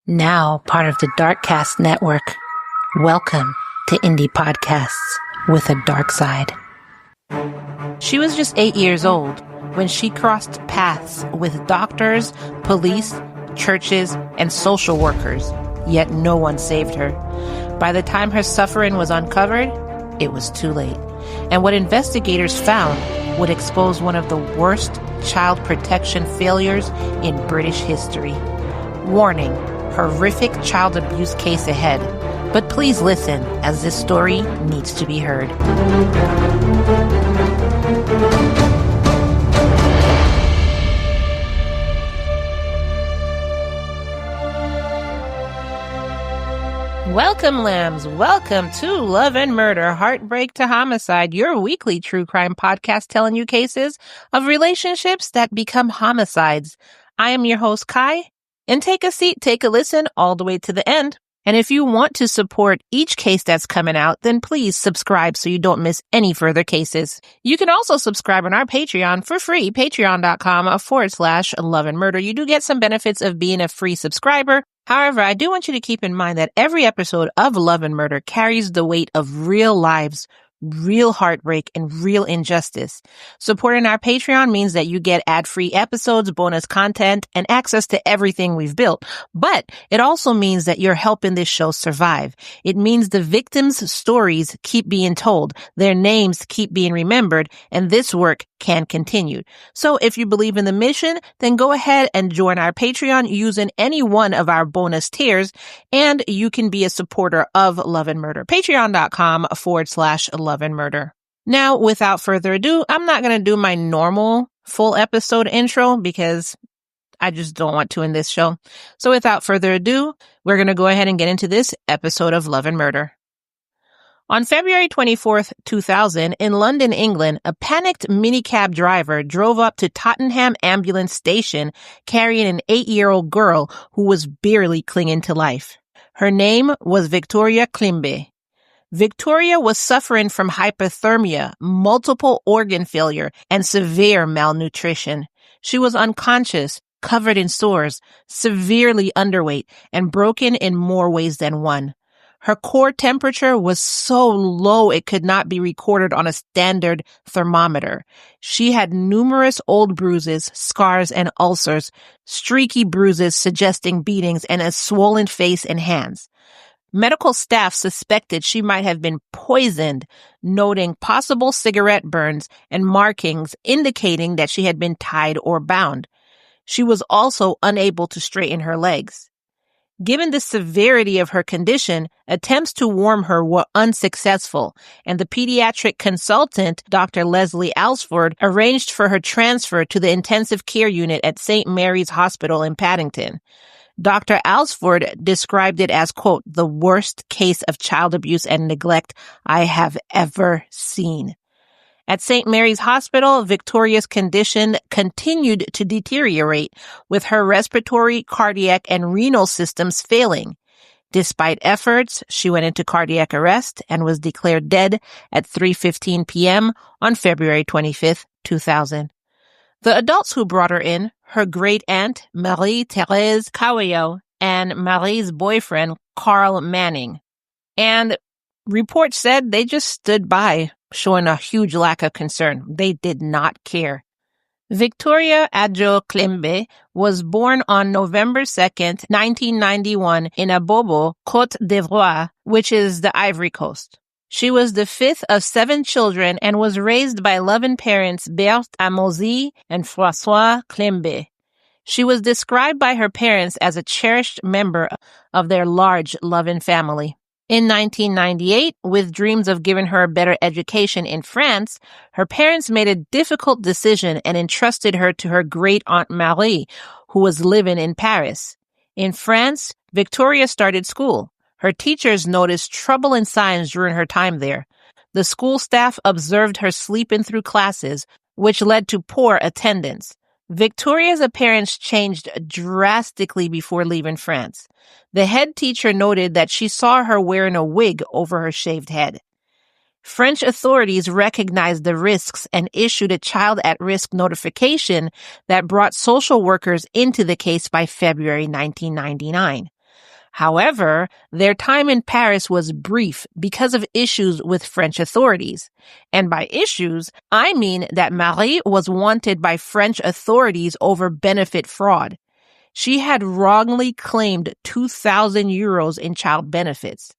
Now part of the Darkcast Network. Welcome to Indie Podcasts with a dark side. She was just 8 years old when she crossed paths with doctors, police, churches, and social workers, yet no one saved her. By the time her suffering was uncovered, it was too late. And what investigators found would expose one of the worst child protection failures in British history. Warning, horrific child abuse case ahead. But please listen, as this story needs to be heard. Welcome, lambs. Welcome to Love and Murder, Heartbreak to Homicide, your weekly true crime podcast telling you cases of relationships that become homicides. I am your host, Kai, and take a seat, take a listen all the way to the end. And if you want to support each case that's coming out, then please subscribe so you don't miss any further cases. You can also subscribe on our Patreon for free, patreon.com/Love and Murder. You do get some benefits of being a free subscriber. However, I do want you to keep in mind that every episode of Love and Murder carries the weight of real lives, real heartbreak, and real injustice. Supporting our Patreon means that you get ad-free episodes, bonus content, and access to everything we've built. But it also means that you're helping this show survive. It means the victims' stories keep being told, their names keep being remembered, and this work can continue. So if you believe in the mission, then go ahead and join our Patreon using any one of our bonus tiers, and you can be a supporter of Love and Murder. Patreon.com/Love and Murder. Now, without further ado, I'm not going to do my normal full episode intro because I just don't want to in this show. So without further ado, we're going to go ahead and get into this episode of Love and Murder. On February 24th, 2000, in London, England, a panicked minicab driver drove up to Tottenham Ambulance Station carrying an 8-year-old girl who was barely clinging to life. Her name was Victoria Climbié. Victoria was suffering from hypothermia, multiple organ failure, and severe malnutrition. She was unconscious, covered in sores, severely underweight, and broken in more ways than one. Her core temperature was so low it could not be recorded on a standard thermometer. She had numerous old bruises, scars, and ulcers, streaky bruises suggesting beatings, and a swollen face and hands. Medical staff suspected she might have been poisoned, noting possible cigarette burns and markings indicating that she had been tied or bound. She was also unable to straighten her legs. Given the severity of her condition, attempts to warm her were unsuccessful, and the pediatric consultant, Dr. Leslie Alsford, arranged for her transfer to the intensive care unit at St. Mary's Hospital in Paddington. Dr. Alsford described it as, quote, the worst case of child abuse and neglect I have ever seen. At St. Mary's Hospital, Victoria's condition continued to deteriorate, with her respiratory, cardiac, and renal systems failing. Despite efforts, she went into cardiac arrest and was declared dead at 3:15 p.m. on February 25th, 2000. The adults who brought her in, her great-aunt, Marie-Thérèse Cauillot, and Marie's boyfriend, Carl Manning. And reports said they just stood by, showing a huge lack of concern. They did not care. Victoria Adjo Climbié was born on November 2nd, 1991 in Abobo, Côte d'Ivoire, which is the Ivory Coast. She was the fifth of 7 children and was raised by loving parents Berthe Amozy and François Climbié. She was described by her parents as a cherished member of their large, loving family. In 1998, with dreams of giving her a better education in France, her parents made a difficult decision and entrusted her to her great-aunt Marie, who was living in Paris. In France, Victoria started school. Her teachers noticed troubling signs during her time there. The school staff observed her sleeping through classes, which led to poor attendance. Victoria's appearance changed drastically before leaving France. The head teacher noted that she saw her wearing a wig over her shaved head. French authorities recognized the risks and issued a child at risk notification that brought social workers into the case by February 1999. However, their time in Paris was brief because of issues with French authorities. And by issues, I mean that Marie was wanted by French authorities over benefit fraud. She had wrongly claimed 2,000 euros in child benefits.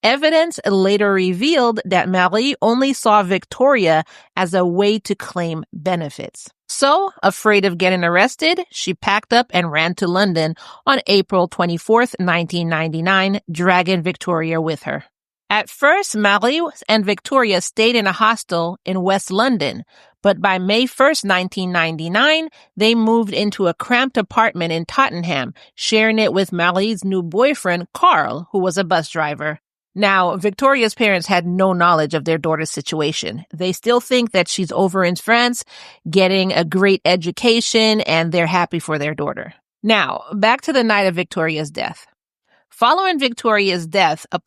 Evidence later revealed that Marie only saw Victoria as a way to claim benefits. So, afraid of getting arrested, she packed up and ran to London on April 24th, 1999, dragging Victoria with her. At first, Marie and Victoria stayed in a hostel in West London, but by May 1st, 1999, they moved into a cramped apartment in Tottenham, sharing it with Marie's new boyfriend, Carl, who was a bus driver. Now, Victoria's parents had no knowledge of their daughter's situation. They still think that she's over in France, getting a great education, and they're happy for their daughter. Now, back to the night of Victoria's death. Following Victoria's death, a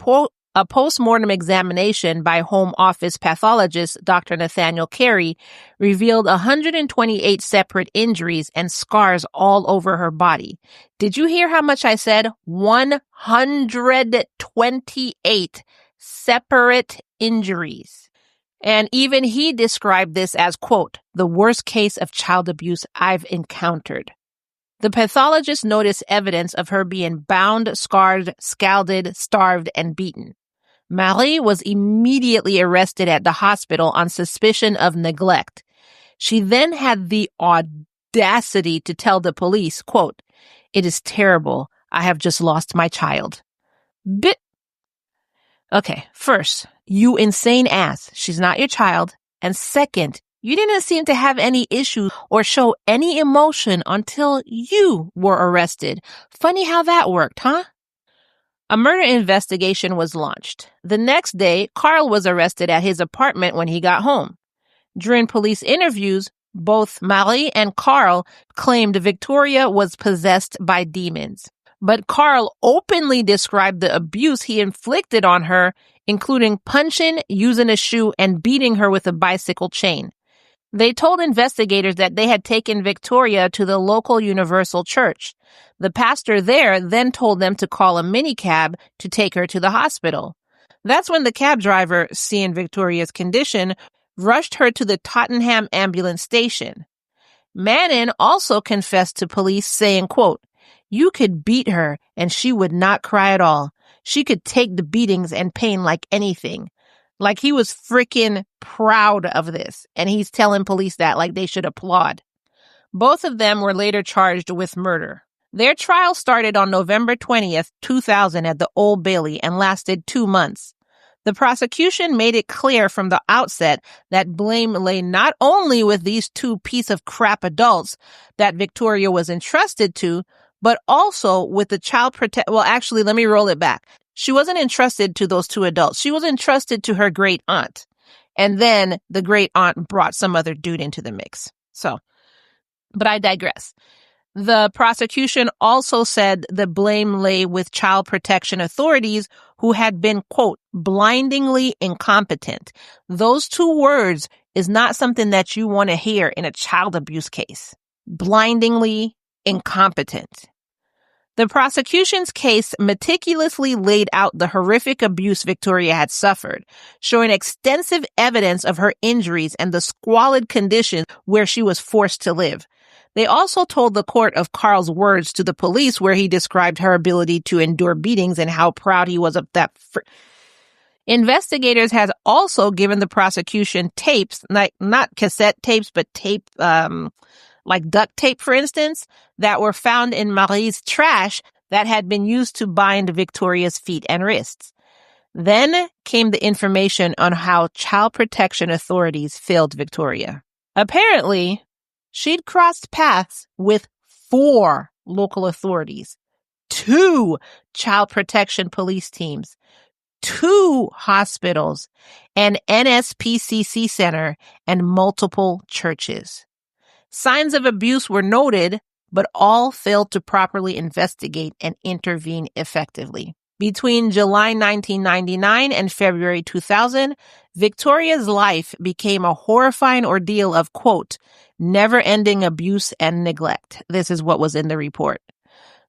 post-mortem examination by Home Office pathologist Dr. Nathaniel Carey revealed 128 separate injuries and scars all over her body. Did you hear how much I said? 128 separate injuries. And even he described this as, quote, the worst case of child abuse I've encountered. The pathologist noticed evidence of her being bound, scarred, scalded, starved, and beaten. Marie was immediately arrested at the hospital on suspicion of neglect. She then had the audacity to tell the police, quote, it is terrible. I have just lost my child. Okay, first, you insane ass. She's not your child. And second, you didn't seem to have any issues or show any emotion until you were arrested. Funny how that worked, huh? A murder investigation was launched. The next day, Carl was arrested at his apartment when he got home. During police interviews, both Marie and Carl claimed Victoria was possessed by demons. But Carl openly described the abuse he inflicted on her, including punching, using a shoe, and beating her with a bicycle chain. They told investigators that they had taken Victoria to the local Universal Church. The pastor there then told them to call a minicab to take her to the hospital. That's when the cab driver, seeing Victoria's condition, rushed her to the Tottenham ambulance station. Manning also confessed to police saying, quote, you could beat her and she would not cry at all. She could take the beatings and pain like anything. Like he was freaking proud of this. And he's telling police that like they should applaud. Both of them were later charged with murder. Their trial started on November 20th, 2000 at the Old Bailey and lasted 2 months. The prosecution made it clear from the outset that blame lay not only with these two piece of crap adults that Victoria was entrusted to, but also with the child well, actually, let me roll it back. She wasn't entrusted to those two adults. She was entrusted to her great aunt. And then the great aunt brought some other dude into the mix. But I digress. The prosecution also said the blame lay with child protection authorities who had been, quote, blindingly incompetent. Those two words is not something that you want to hear in a child abuse case. Blindingly incompetent. The prosecution's case meticulously laid out the horrific abuse Victoria had suffered, showing extensive evidence of her injuries and the squalid conditions where she was forced to live. They also told the court of Carl's words to the police where he described her ability to endure beatings and how proud he was of that. Investigators had also given the prosecution tapes, like not cassette tapes, but tape, like duct tape, for instance, that were found in Marie's trash that had been used to bind Victoria's feet and wrists. Then came the information on how child protection authorities failed Victoria. Apparently, she'd crossed paths with 4 local authorities, 2 child protection police teams, 2 hospitals, an NSPCC center, and multiple churches. Signs of abuse were noted, but all failed to properly investigate and intervene effectively. Between July 1999 and February 2000, Victoria's life became a horrifying ordeal of, quote, never-ending abuse and neglect. This is what was in the report.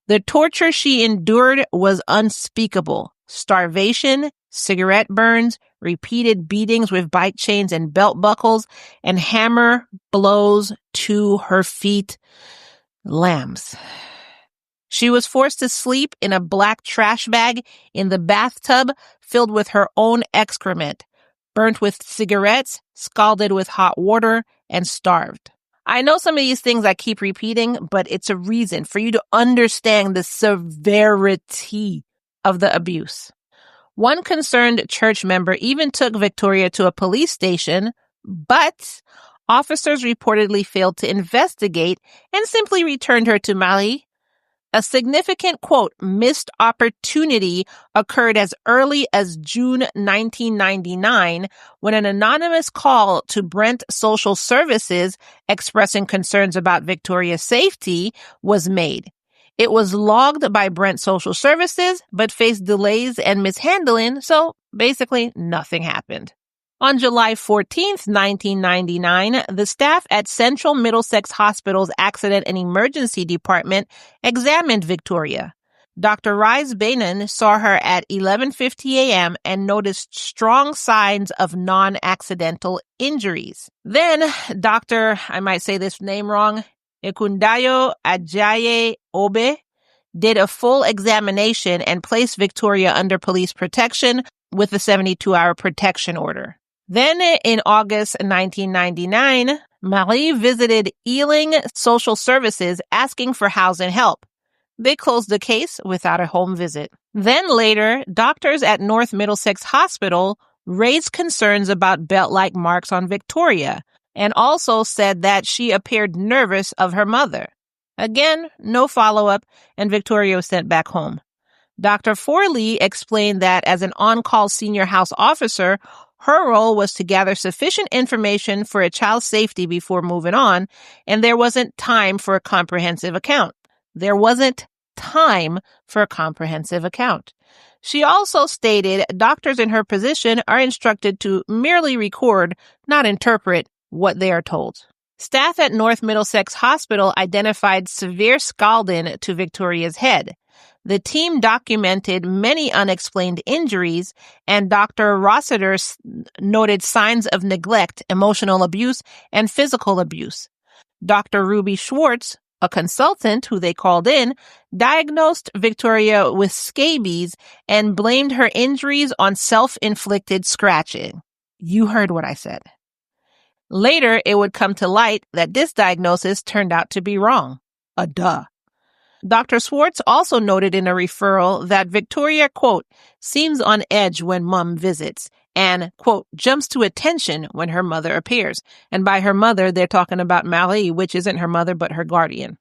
The torture she endured was unspeakable. Starvation, cigarette burns, repeated beatings with bike chains and belt buckles, and hammer blows to her feet. Lambs. She was forced to sleep in a black trash bag in the bathtub filled with her own excrement, burnt with cigarettes, scalded with hot water, and starved. I know some of these things I keep repeating, but it's a reason for you to understand the severity of the abuse. One concerned church member even took Victoria to a police station, but officers reportedly failed to investigate and simply returned her to Mali. A significant, quote, missed opportunity occurred as early as June 1999 when an anonymous call to Brent Social Services expressing concerns about Victoria's safety was made. It was logged by Brent Social Services, but faced delays and mishandling, so basically nothing happened. On July 14th, 1999, the staff at Central Middlesex Hospital's Accident and Emergency Department examined Victoria. Dr. Rise Bainan saw her at 11:50 a.m. and noticed strong signs of non-accidental injuries. Then, Dr. I might say this name wrong, Ekundayo Ajayi Obe, did a full examination and placed Victoria under police protection with a 72-hour protection order. Then in August 1999, Marie visited Ealing Social Services asking for housing help. They closed the case without a home visit. Then later, doctors at North Middlesex Hospital raised concerns about belt-like marks on Victoria and also said that she appeared nervous of her mother. Again, no follow-up, and Victoria was sent back home. Dr. Forley explained that as an on-call senior house officer, her role was to gather sufficient information for a child's safety before moving on, and there wasn't time for a comprehensive account. She also stated doctors in her position are instructed to merely record, not interpret, what they are told. Staff at North Middlesex Hospital identified severe scalding to Victoria's head. The team documented many unexplained injuries, and Dr. Rossiter noted signs of neglect, emotional abuse, and physical abuse. Dr. Ruby Schwartz, a consultant who they called in, diagnosed Victoria with scabies and blamed her injuries on self-inflicted scratching. You heard what I said. Later, it would come to light that this diagnosis turned out to be wrong. Dr. Schwartz also noted in a referral that Victoria, quote, seems on edge when mom visits and, quote, jumps to attention when her mother appears. And by her mother, they're talking about Marie, which isn't her mother, but her guardian.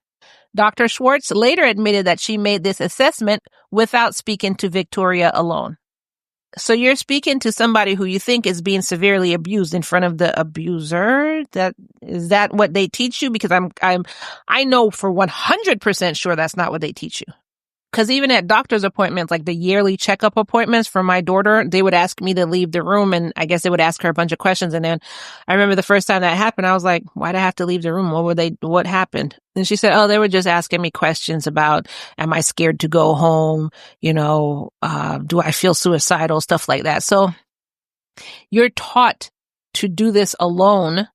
Dr. Schwartz later admitted that she made this assessment without speaking to Victoria alone. So you're speaking to somebody who you think is being severely abused in front of the abuser? Is that what they teach you? Because I know for 100% sure that's not what they teach you. Because even at doctor's appointments, like the yearly checkup appointments for my daughter, they would ask me to leave the room, and I guess they would ask her a bunch of questions. And then I remember the first time that happened, I was like, why'd I have to leave the room? What happened? And she said, oh, they were just asking me questions about, am I scared to go home? Do I feel suicidal? Stuff like that. So you're taught to do this alone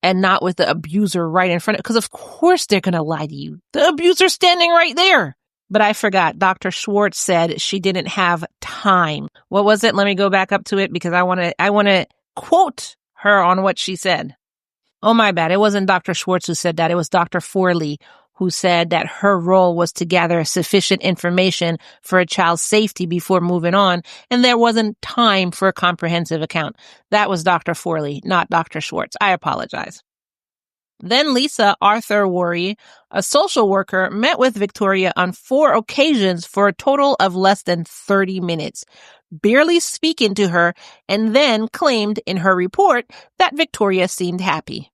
and not with the abuser right in front of, because of course they're going to lie to you. The abuser's standing right there. But I forgot. Dr. Schwartz said she didn't have time. What was it? Let me go back up to it because I want to quote her on what she said. Oh, my bad. It wasn't Dr. Schwartz who said that. It was Dr. Forley who said that her role was to gather sufficient information for a child's safety before moving on, and there wasn't time for a comprehensive account. That was Dr. Forley, not Dr. Schwartz. I apologize. Then Lisa Arthur Worry, a social worker, met with Victoria on 4 occasions for a total of less than 30 minutes, barely speaking to her, and then claimed in her report that Victoria seemed happy.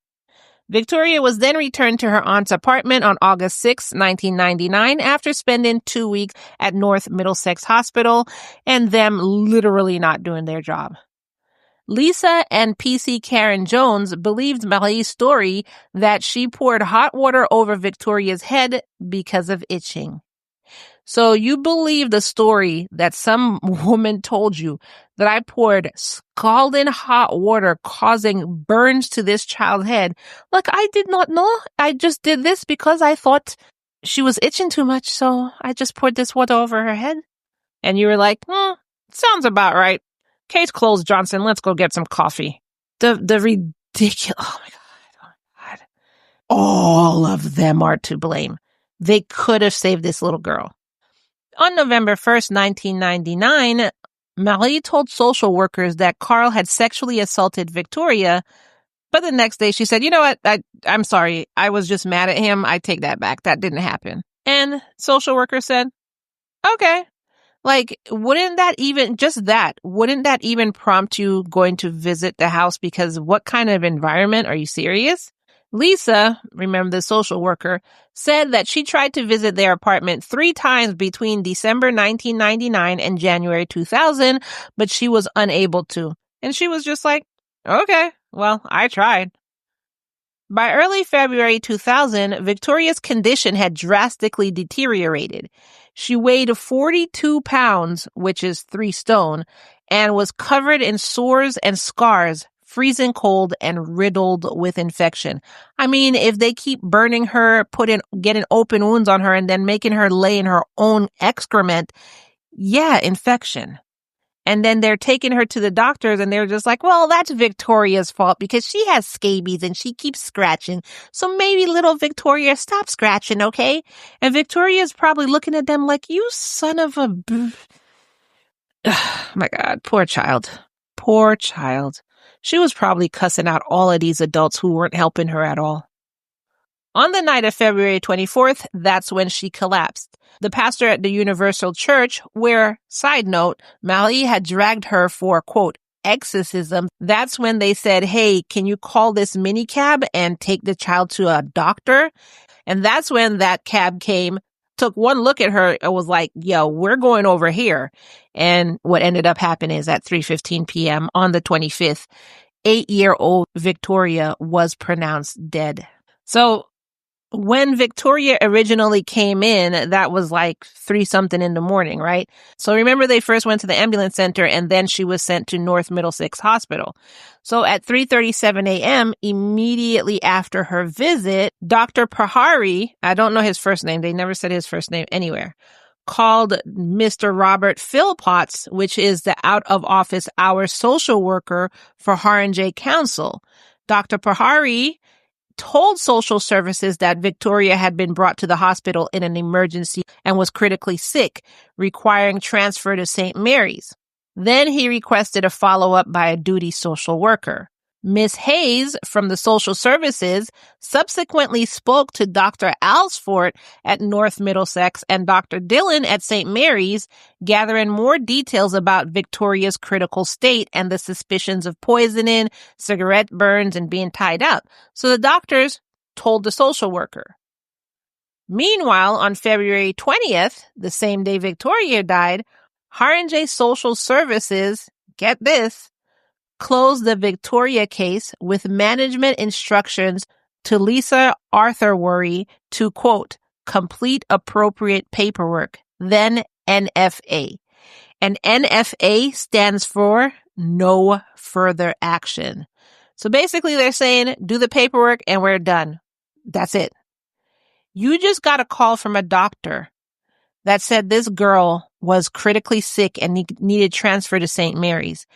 Victoria was then returned to her aunt's apartment on August 6, 1999, after spending 2 weeks at North Middlesex Hospital and them literally not doing their job. Lisa and PC Karen Jones believed Marie's story that she poured hot water over Victoria's head because of itching. So you believe the story that some woman told you that I poured scalding hot water causing burns to this child's head. Like, I did not know. I just did this because I thought she was itching too much, so I just poured this water over her head. And you were like, sounds about right. Case closed, Johnson. Let's go get some coffee. The ridiculous. Oh my God. All of them are to blame. They could have saved this little girl. On November 1st, 1999, Marie told social workers that Carl had sexually assaulted Victoria, but the next day she said, you know what, I'm sorry, I was just mad at him, I take that back, that didn't happen. And social worker said, okay. Like, wouldn't that even prompt you going to visit the house? Because what kind of environment? Are you serious? Lisa, remember the social worker, said that she tried to visit their apartment 3 times between December 1999 and January 2000, but she was unable to. And she was just like, okay, well, I tried. By early February 2000, Victoria's condition had drastically deteriorated. She weighed 42 pounds, which is 3 stone, and was covered in sores and scars, freezing cold and riddled with infection. I mean, if they keep burning her, getting open wounds on her, and then making her lay in her own excrement, yeah, infection. And then they're taking her to the doctors and they're just like, well, that's Victoria's fault because she has scabies and she keeps scratching. So maybe little Victoria, stop scratching, okay? And Victoria's probably looking at them like, you son of a... Oh my God, poor child. Poor child. She was probably cussing out all of these adults who weren't helping her at all. On the night of February 24th, that's when she collapsed. The pastor at the Universal Church, where, side note, Marie had dragged her for, quote, exorcism, that's when they said, hey, can you call this mini cab and take the child to a doctor? And that's when that cab came, took one look at her and was like, yo, we're going over here. And what ended up happening is at 3:15 p.m. on the 25th, 8-year-old Victoria was pronounced dead. So when Victoria originally came in, that was like 3-something in the morning, right? So remember they first went to the ambulance center and then she was sent to North Middlesex Hospital. So at 3:37 a.m., immediately after her visit, Dr. Pahari, I don't know his first name, they never said his first name anywhere, called Mr. Robert Philpotts, which is the out-of-office hour social worker for Haringey Council. Dr. Pahari told social services that Victoria had been brought to the hospital in an emergency and was critically sick, requiring transfer to St. Mary's. Then he requested a follow-up by a duty social worker. Miss Hayes from the social services subsequently spoke to Dr. Alsford at North Middlesex and Dr. Dillon at St. Mary's, gathering more details about Victoria's critical state and the suspicions of poisoning, cigarette burns, and being tied up. So the doctors told the social worker. Meanwhile, on February 20th, the same day Victoria died, Haringey Social Services, get this, closed the Victoria case with management instructions to Lisa Arthurworry to, quote, complete appropriate paperwork, then NFA. And NFA stands for no further action. So basically they're saying, do the paperwork and we're done. That's it. You just got a call from a doctor that said this girl was critically sick and needed transfer to St. Mary's.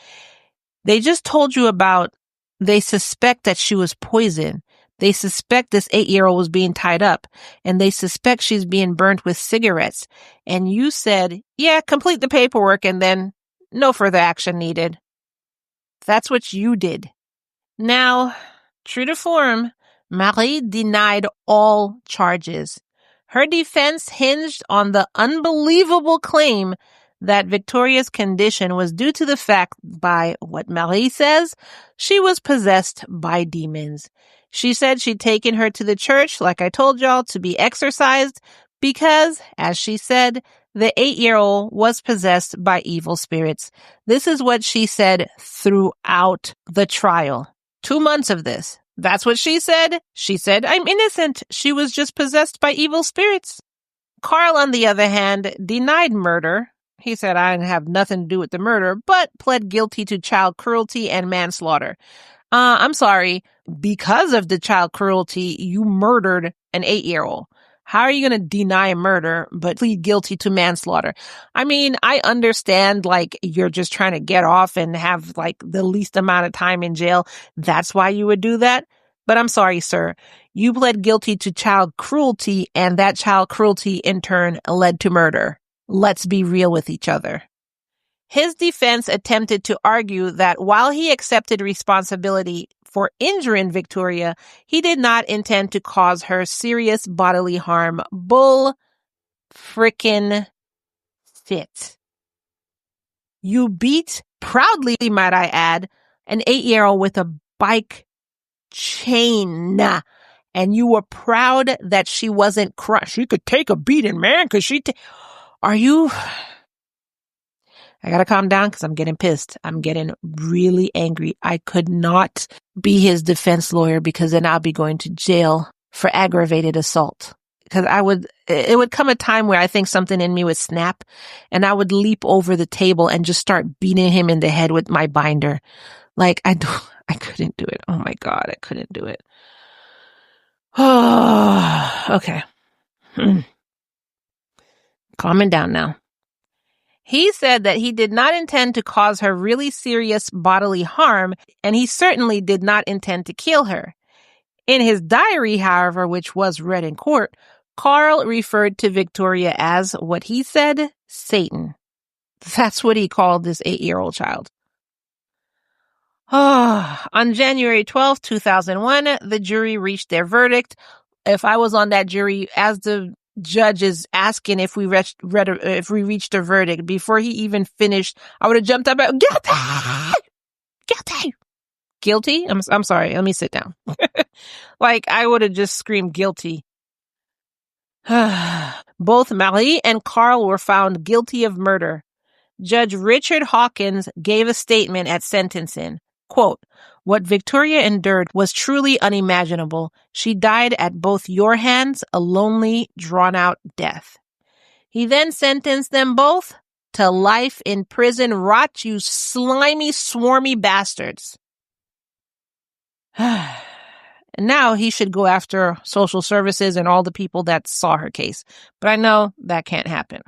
They just told you they suspect that she was poisoned. They suspect this 8-year-old was being tied up, and they suspect she's being burnt with cigarettes. And you said, yeah, complete the paperwork and then no further action needed. That's what you did. Now, true to form, Marie denied all charges. Her defense hinged on the unbelievable claim that Victoria's condition was due to the fact, by what Marie says, she was possessed by demons. She said she'd taken her to the church, like I told y'all, to be exorcised because, as she said, the 8-year-old was possessed by evil spirits. This is what she said throughout the trial. 2 months of this. That's what she said. She said, I'm innocent. She was just possessed by evil spirits. Carl, on the other hand, denied murder. He said, I didn't have nothing to do with the murder, but pled guilty to child cruelty and manslaughter. I'm sorry. Because of the child cruelty, you murdered an 8-year-old. How are you going to deny murder but plead guilty to manslaughter? I mean, I understand, like, you're just trying to get off and have, like, the least amount of time in jail. That's why you would do that. But I'm sorry, sir. You pled guilty to child cruelty, and that child cruelty in turn led to murder. Let's be real with each other. His defense attempted to argue that while he accepted responsibility for injuring Victoria, he did not intend to cause her serious bodily harm. Bull frickin' shit. You beat, proudly might I add, an 8-year-old with a bike chain. And you were proud that she wasn't crushed. She could take a beating, man, because are you... I gotta calm down because I'm getting pissed. I'm getting really angry. I could not be his defense lawyer because then I'll be going to jail for aggravated assault. Because it would come a time where I think something in me would snap and I would leap over the table and just start beating him in the head with my binder. Like, I couldn't do it. Oh my God, I couldn't do it. Oh, okay. Calming down now. He said that he did not intend to cause her really serious bodily harm, and he certainly did not intend to kill her. In his diary, however, which was read in court, Carl referred to Victoria as, what he said, Satan. That's what he called this 8-year-old child. On January 12, 2001, the jury reached their verdict. If I was on that jury, as the judge is asking if we reached a verdict, before he even finished, I would have jumped up and guilty. Guilty? I'm sorry. Let me sit down. Like, I would have just screamed guilty. Both Marie and Carl were found guilty of murder. Judge Richard Hawkins gave a statement at sentencing. Quote, "What Victoria endured was truly unimaginable. She died at both your hands, a lonely, drawn-out death." He then sentenced them both to life in prison. Rot, you slimy, swarmy bastards. Now he should go after social services and all the people that saw her case. But I know that can't happen.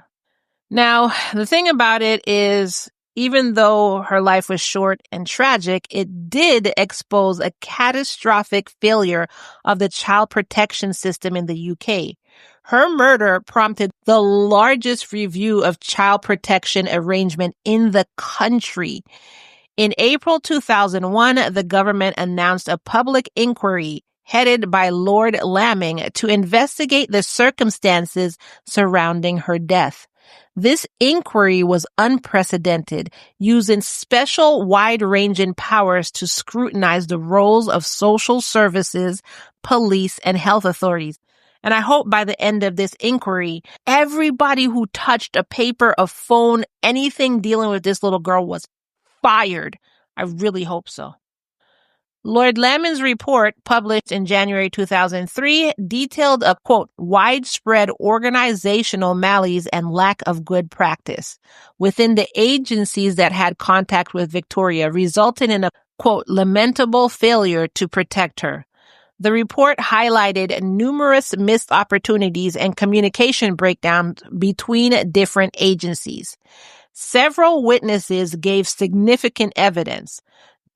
Now, the thing about it is, even though her life was short and tragic, it did expose a catastrophic failure of the child protection system in the UK. Her murder prompted the largest review of child protection arrangement in the country. In April 2001, the government announced a public inquiry headed by Lord Laming to investigate the circumstances surrounding her death. This inquiry was unprecedented, using special wide-ranging powers to scrutinize the roles of social services, police, and health authorities. And I hope by the end of this inquiry, everybody who touched a paper, a phone, anything dealing with this little girl was fired. I really hope so. Lord Laming's report, published in January 2003, detailed a, quote, widespread organizational malaise and lack of good practice within the agencies that had contact with Victoria, resulting in a, quote, lamentable failure to protect her. The report highlighted numerous missed opportunities and communication breakdowns between different agencies. Several witnesses gave significant evidence.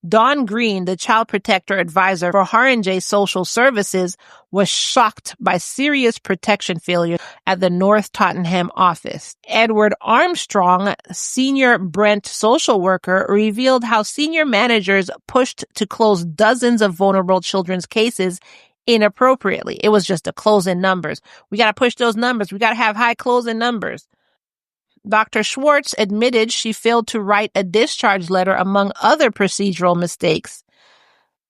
Dawn Green, the child protector advisor for Haringey Social Services, was shocked by serious protection failure at the North Tottenham office. Edward Armstrong, senior Brent social worker, revealed how senior managers pushed to close dozens of vulnerable children's cases inappropriately. It was just a closing numbers. We got to push those numbers. We got to have high closing numbers. Dr. Schwartz admitted she failed to write a discharge letter among other procedural mistakes.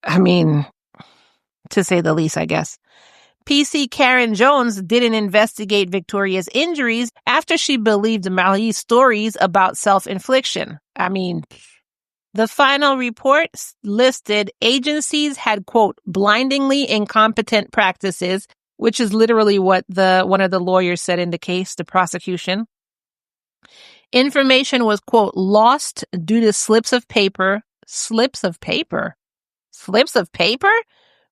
I mean, to say the least, I guess. PC Karen Jones didn't investigate Victoria's injuries after she believed Marie's stories about self-infliction. I mean, the final report listed agencies had, quote, blindingly incompetent practices, which is literally what one of the lawyers said in the case, the prosecution. Information was, quote, lost due to slips of paper. Slips of paper? Slips of paper?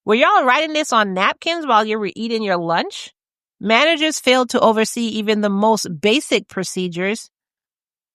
Were y'all writing this on napkins while you were eating your lunch? Managers failed to oversee even the most basic procedures.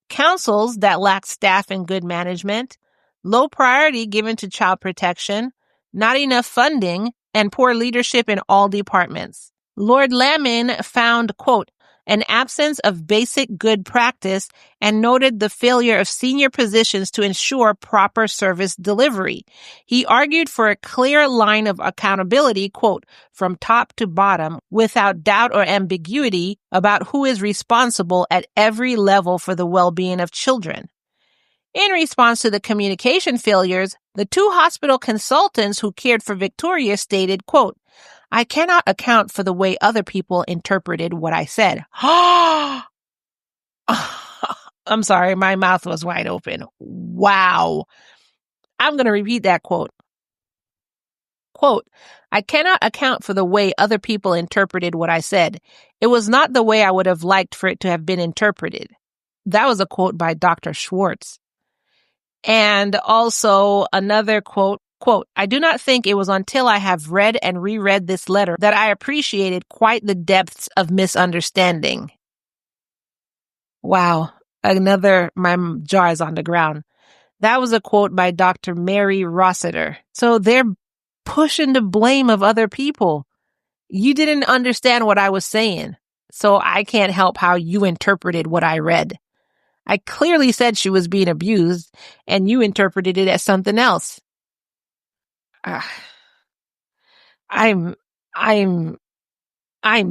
Councils that lacked staff and good management. Low priority given to child protection. Not enough funding, and poor leadership in all departments. Lord Lamon found, quote, an absence of basic good practice and noted the failure of senior positions to ensure proper service delivery. He argued for a clear line of accountability, quote, from top to bottom, without doubt or ambiguity about who is responsible at every level for the well-being of children. In response to the communication failures, the two hospital consultants who cared for Victoria stated, quote, I cannot account for the way other people interpreted what I said. I'm sorry, my mouth was wide open. Wow. I'm going to repeat that quote. Quote, I cannot account for the way other people interpreted what I said. It was not the way I would have liked for it to have been interpreted. That was a quote by Dr. Schwartz. And also another quote, quote, I do not think it was until I have read and reread this letter that I appreciated quite the depths of misunderstanding. Wow. My jaw is on the ground. That was a quote by Dr. Mary Rossiter. So they're pushing the blame of other people. You didn't understand what I was saying, so I can't help how you interpreted what I read. I clearly said she was being abused, and you interpreted it as something else. I'm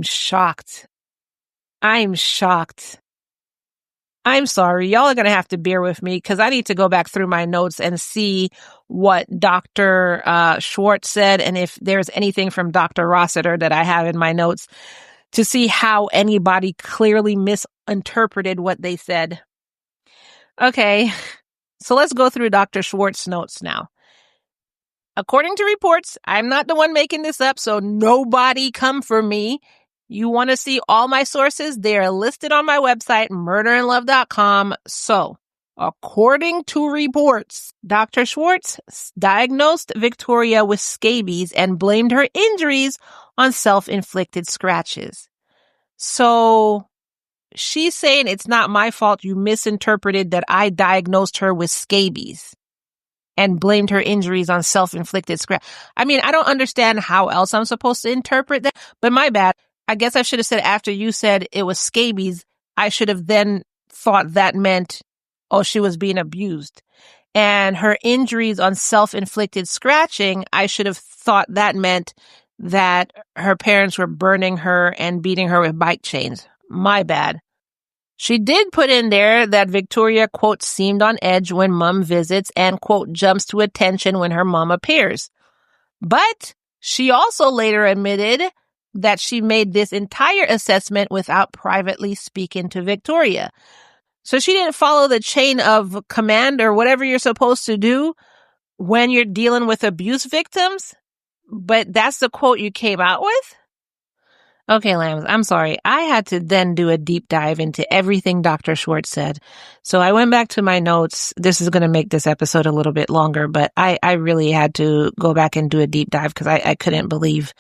shocked. I'm shocked. I'm sorry. Y'all are going to have to bear with me because I need to go back through my notes and see what Dr. Schwartz said and if there's anything from Dr. Rossiter that I have in my notes to see how anybody clearly misinterpreted what they said. Okay, so let's go through Dr. Schwartz's notes now. According to reports, I'm not the one making this up, so nobody come for me. You want to see all my sources? They are listed on my website, murderandlove.com. So, according to reports, Dr. Schwartz diagnosed Victoria with scabies and blamed her injuries on self-inflicted scratches. So, she's saying it's not my fault you misinterpreted that I diagnosed her with scabies and blamed her injuries on self-inflicted scratch. I mean, I don't understand how else I'm supposed to interpret that, but my bad. I guess I should have said after you said it was scabies, I should have then thought that meant, oh, she was being abused. And her injuries on self-inflicted scratching, I should have thought that meant that her parents were burning her and beating her with bike chains. My bad. She did put in there that Victoria, quote, seemed on edge when mom visits and, quote, jumps to attention when her mom appears. But she also later admitted that she made this entire assessment without privately speaking to Victoria. So she didn't follow the chain of command or whatever you're supposed to do when you're dealing with abuse victims. But that's the quote you came out with? Okay, Lambs, I'm sorry. I had to then do a deep dive into everything Dr. Schwartz said. So I went back to my notes. This is going to make this episode a little bit longer, but I really had to go back and do a deep dive because I couldn't believe.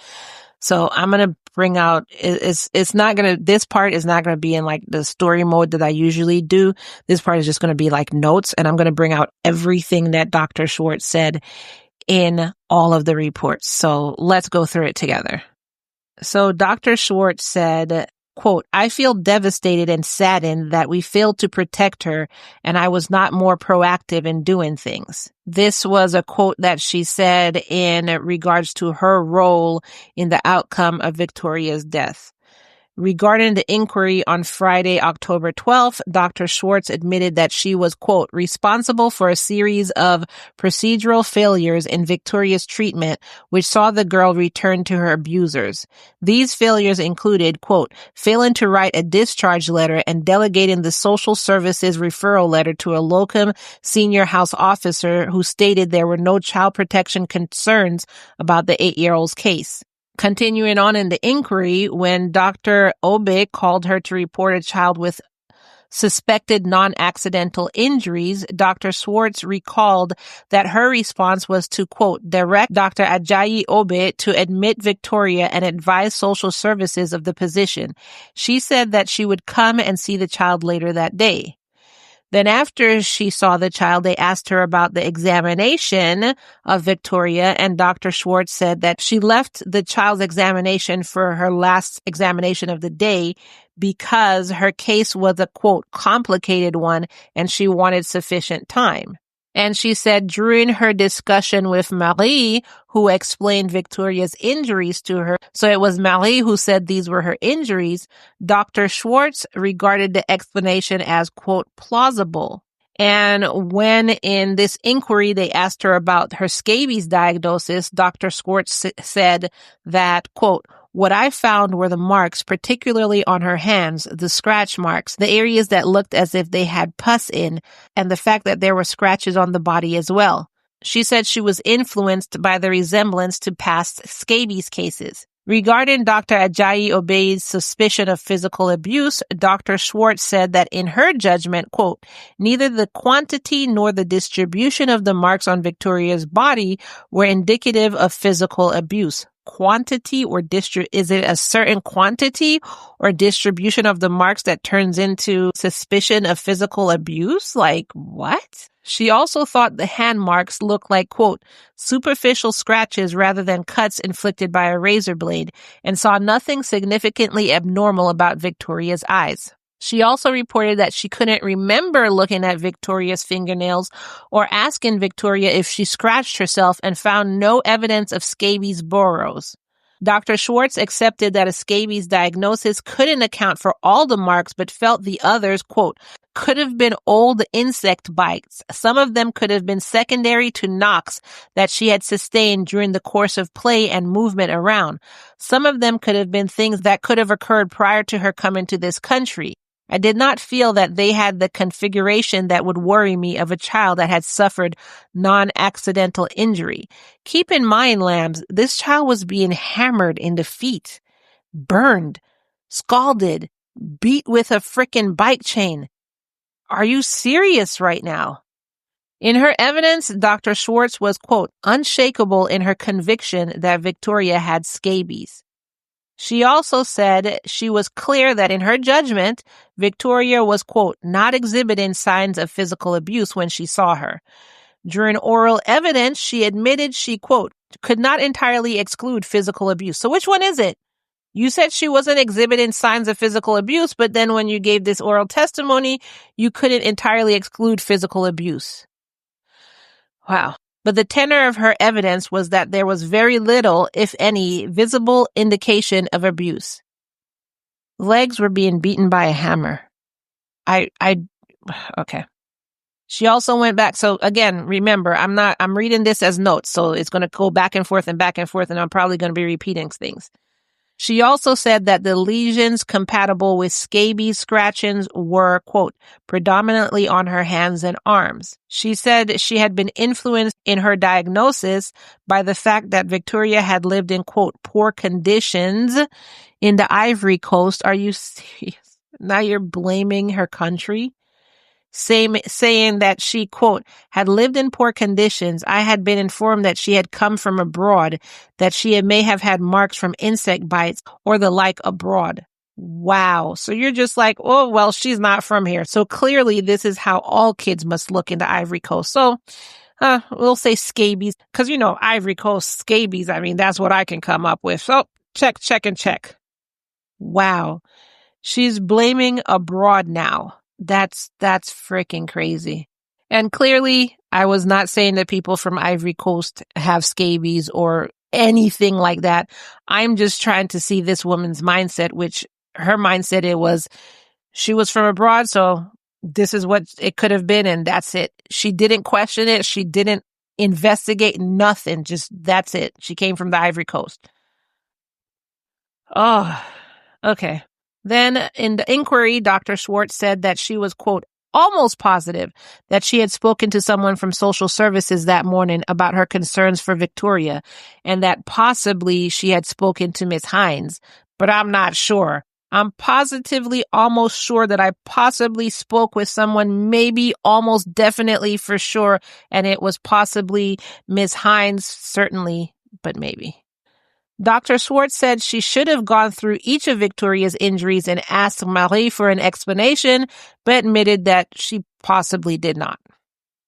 So I'm going to bring out, this part is not going to be in like the story mode that I usually do. This part is just going to be like notes, and I'm going to bring out everything that Dr. Schwartz said in all of the reports. So let's go through it together. So Dr. Schwartz said, quote, I feel devastated and saddened that we failed to protect her and I was not more proactive in doing things. This was a quote that she said in regards to her role in the outcome of Victoria's death. Regarding the inquiry on Friday, October 12th, Dr. Schwartz admitted that she was, quote, responsible for a series of procedural failures in Victoria's treatment, which saw the girl return to her abusers. These failures included, quote, failing to write a discharge letter and delegating the social services referral letter to a locum senior house officer who stated there were no child protection concerns about the 8-year-old's case. Continuing on in the inquiry, when Dr. Obe called her to report a child with suspected non-accidental injuries, Dr. Schwartz recalled that her response was to, quote, direct Dr. Ajayi Obe to admit Victoria and advise social services of the position. She said that she would come and see the child later that day. Then after she saw the child, they asked her about the examination of Victoria, and Dr. Schwartz said that she left the child's examination for her last examination of the day because her case was a, quote, complicated one, and she wanted sufficient time. And she said during her discussion with Marie, who explained Victoria's injuries to her, so it was Marie who said these were her injuries, Dr. Schwartz regarded the explanation as, quote, plausible. And when in this inquiry they asked her about her scabies diagnosis, Dr. Schwartz said that, quote, what I found were the marks, particularly on her hands, the scratch marks, the areas that looked as if they had pus in, and the fact that there were scratches on the body as well. She said she was influenced by the resemblance to past scabies cases. Regarding Dr. Ajayi Obe's suspicion of physical abuse, Dr. Schwartz said that in her judgment, quote, neither the quantity nor the distribution of the marks on Victoria's body were indicative of physical abuse. Quantity or is it a certain quantity or distribution of the marks that turns into suspicion of physical abuse? Like, what? She also thought the hand marks looked like, quote, superficial scratches rather than cuts inflicted by a razor blade, and saw nothing significantly abnormal about Victoria's eyes. She also reported that she couldn't remember looking at Victoria's fingernails or asking Victoria if she scratched herself, and found no evidence of scabies burrows. Dr. Schwartz accepted that a scabies diagnosis couldn't account for all the marks, but felt the others, quote, could have been old insect bites. Some of them could have been secondary to knocks that she had sustained during the course of play and movement around. Some of them could have been things that could have occurred prior to her coming to this country. I did not feel that they had the configuration that would worry me of a child that had suffered non-accidental injury. Keep in mind, lambs, this child was being hammered in the feet, burned, scalded, beat with a frickin' bike chain. Are you serious right now? In her evidence, Dr. Schwartz was, quote, unshakable in her conviction that Victoria had scabies. She also said she was clear that in her judgment, Victoria was, quote, not exhibiting signs of physical abuse when she saw her. During oral evidence, she admitted she, quote, could not entirely exclude physical abuse. So which one is it? You said she wasn't exhibiting signs of physical abuse, but then when you gave this oral testimony, you couldn't entirely exclude physical abuse. Wow. But the tenor of her evidence was that there was very little, if any, visible indication of abuse. Legs were being beaten by a hammer. Okay. She also went back. So again, remember, I'm reading this as notes, so it's going to go back and forth, and I'm probably going to be repeating things. She also said that the lesions compatible with scabies scratchings were, quote, predominantly on her hands and arms. She said she had been influenced in her diagnosis by the fact that Victoria had lived in, quote, poor conditions in the Ivory Coast. Are you serious? Now you're blaming her country? Saying that she, quote, had lived in poor conditions. I had been informed that she had come from abroad, that she may have had marks from insect bites or the like abroad. Wow. So you're just like, oh, well, she's not from here. So clearly this is how all kids must look in the Ivory Coast. So we'll say scabies, because, Ivory Coast scabies. I mean, that's what I can come up with. So check. Wow. She's blaming abroad now. That's freaking crazy. And clearly, I was not saying that people from Ivory Coast have scabies or anything like that. I'm just trying to see this woman's mindset, which her mindset, she was from abroad, so this is what it could have been, and that's it. She didn't question it. She didn't investigate nothing. Just that's it. She came from the Ivory Coast. Oh, okay. Then in the inquiry, Dr. Schwartz said that she was, quote, almost positive that she had spoken to someone from social services that morning about her concerns for Victoria, and that possibly she had spoken to Miss Hines, but I'm not sure. I'm positively almost sure that I possibly spoke with someone, maybe almost definitely for sure, and it was possibly Miss Hines, certainly, but maybe. Dr. Schwartz said she should have gone through each of Victoria's injuries and asked Marie for an explanation, but admitted that she possibly did not.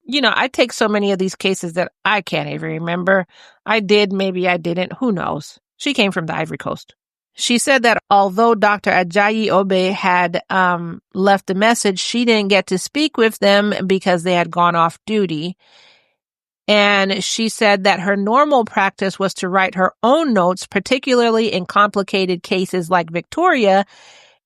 You know, I take so many of these cases that I can't even remember. I did, maybe I didn't, who knows? She came from the Ivory Coast. She said that although Dr. Ajayi Obe had left a message, she didn't get to speak with them because they had gone off duty. And she said that her normal practice was to write her own notes, particularly in complicated cases like Victoria,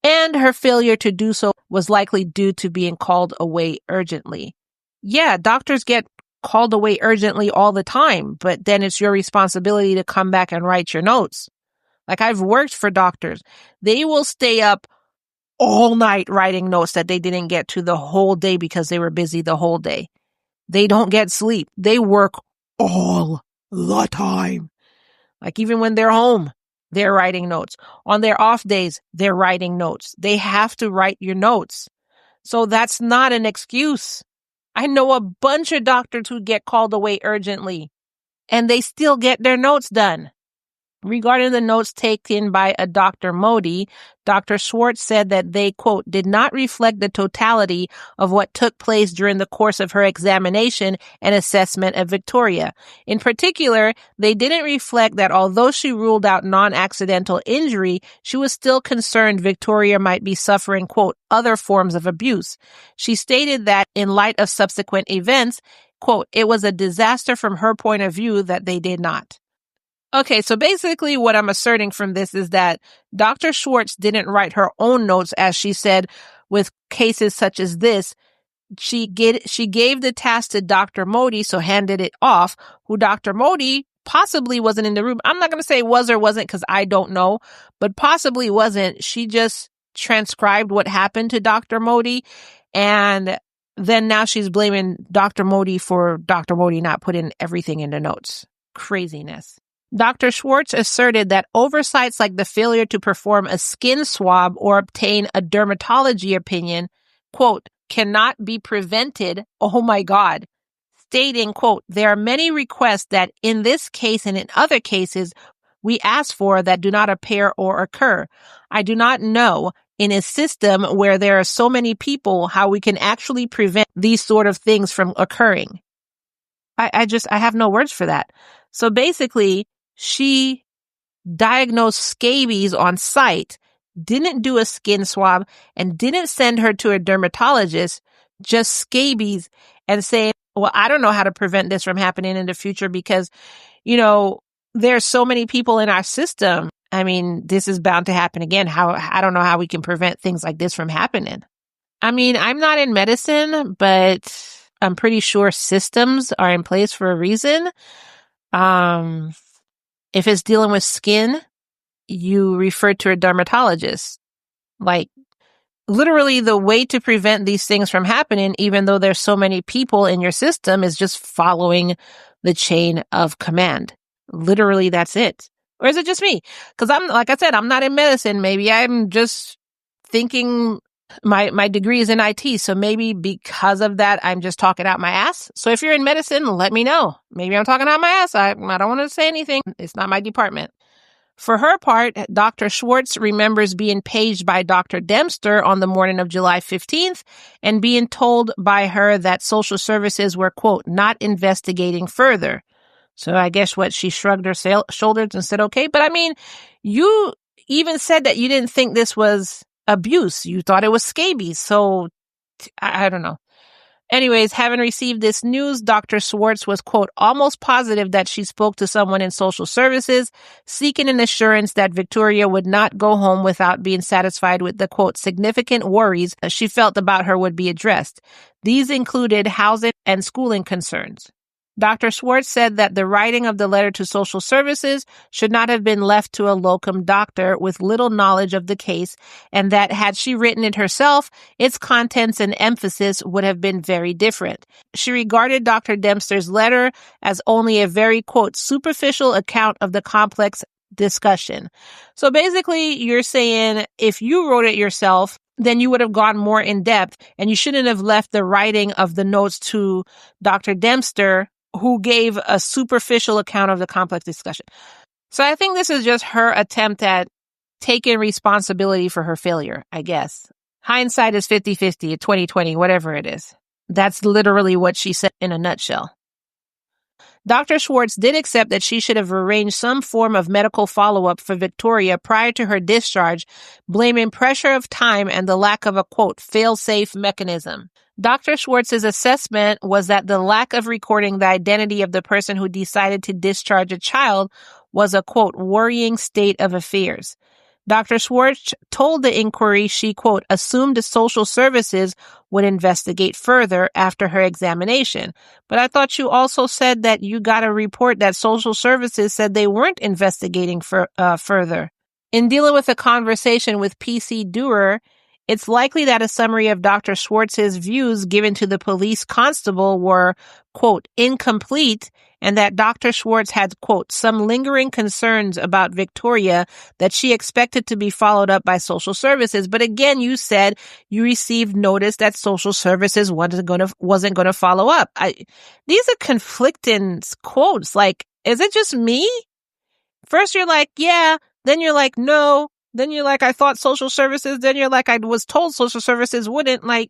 and her failure to do so was likely due to being called away urgently. Yeah, doctors get called away urgently all the time, but then it's your responsibility to come back and write your notes. Like, I've worked for doctors. They will stay up all night writing notes that they didn't get to the whole day because they were busy the whole day. They don't get sleep. They work all the time. Like, even when they're home, they're writing notes. On their off days, they're writing notes. They have to write your notes. So that's not an excuse. I know a bunch of doctors who get called away urgently, and they still get their notes done. Regarding the notes taken by a Dr. Modi, Dr. Schwartz said that they, quote, did not reflect the totality of what took place during the course of her examination and assessment of Victoria. In particular, they didn't reflect that although she ruled out non-accidental injury, she was still concerned Victoria might be suffering, quote, other forms of abuse. She stated that in light of subsequent events, quote, it was a disaster from her point of view that they did not. Okay, so basically what I'm asserting from this is that Dr. Schwartz didn't write her own notes, as she said, with cases such as this. She gave the task to Dr. Modi, so handed it off, who Dr. Modi possibly wasn't in the room. I'm not going to say was or wasn't because I don't know, but possibly wasn't. She just transcribed what happened to Dr. Modi, and then now she's blaming Dr. Modi for Dr. Modi not putting everything in the notes. Craziness. Dr. Schwartz asserted that oversights like the failure to perform a skin swab or obtain a dermatology opinion, quote, cannot be prevented, oh my God, stating, quote, there are many requests that in this case and in other cases we ask for that do not appear or occur. I do not know in a system where there are so many people how we can actually prevent these sort of things from occurring. I have no words for that. So basically, she diagnosed scabies on site, didn't do a skin swab, and didn't send her to a dermatologist, just scabies, and saying, well, I don't know how to prevent this from happening in the future because, you know, there's so many people in our system. I mean, this is bound to happen again. I don't know how we can prevent things like this from happening. I mean, I'm not in medicine, but I'm pretty sure systems are in place for a reason. If it's dealing with skin, you refer to a dermatologist. Like, literally the way to prevent these things from happening, even though there's so many people in your system, is just following the chain of command. Literally, that's it. Or is it just me? Because like I said, I'm not in medicine. Maybe I'm just thinking my degree is in IT. So maybe because of that, I'm just talking out my ass. So if you're in medicine, let me know. Maybe I'm talking out my ass. I don't want to say anything. It's not my department. For her part, Dr. Schwartz remembers being paged by Dr. Dempster on the morning of July 15th and being told by her that social services were, quote, not investigating further. So I guess she shrugged her shoulders and said, okay. But I mean, you even said that you didn't think this was abuse. You thought it was scabies. So I don't know. Anyways, having received this news, Dr. Schwartz was, quote, almost positive that she spoke to someone in social services, seeking an assurance that Victoria would not go home without being satisfied with the, quote, significant worries she felt about her would be addressed. These included housing and schooling concerns. Dr. Schwartz said that the writing of the letter to social services should not have been left to a locum doctor with little knowledge of the case, and that had she written it herself, its contents and emphasis would have been very different. She regarded Dr. Dempster's letter as only a very, quote, superficial account of the complex discussion. So basically, you're saying if you wrote it yourself, then you would have gone more in depth, and you shouldn't have left the writing of the notes to Dr. Dempster, who gave a superficial account of the complex discussion. So I think this is just her attempt at taking responsibility for her failure, I guess. Hindsight is 50-50, 20-20, whatever it is. That's literally what she said in a nutshell. Dr. Schwartz did accept that she should have arranged some form of medical follow-up for Victoria prior to her discharge, blaming pressure of time and the lack of a, quote, fail-safe mechanism. Dr. Schwartz's assessment was that the lack of recording the identity of the person who decided to discharge a child was a, quote, worrying state of affairs. Dr. Schwartz told the inquiry she, quote, assumed the social services would investigate further after her examination. But I thought you also said that you got a report that social services said they weren't investigating further. In dealing with a conversation with P.C. Durer, it's likely that a summary of Dr. Schwartz's views given to the police constable were, quote, incomplete, and that Dr. Schwartz had, quote, some lingering concerns about Victoria that she expected to be followed up by social services. But again, you said you received notice that social services wasn't going to follow up. These are conflicting quotes. Like, is it just me? First you're like, yeah. Then you're like, no. Then you're like, I thought social services. Then you're like, I was told social services wouldn't. Like,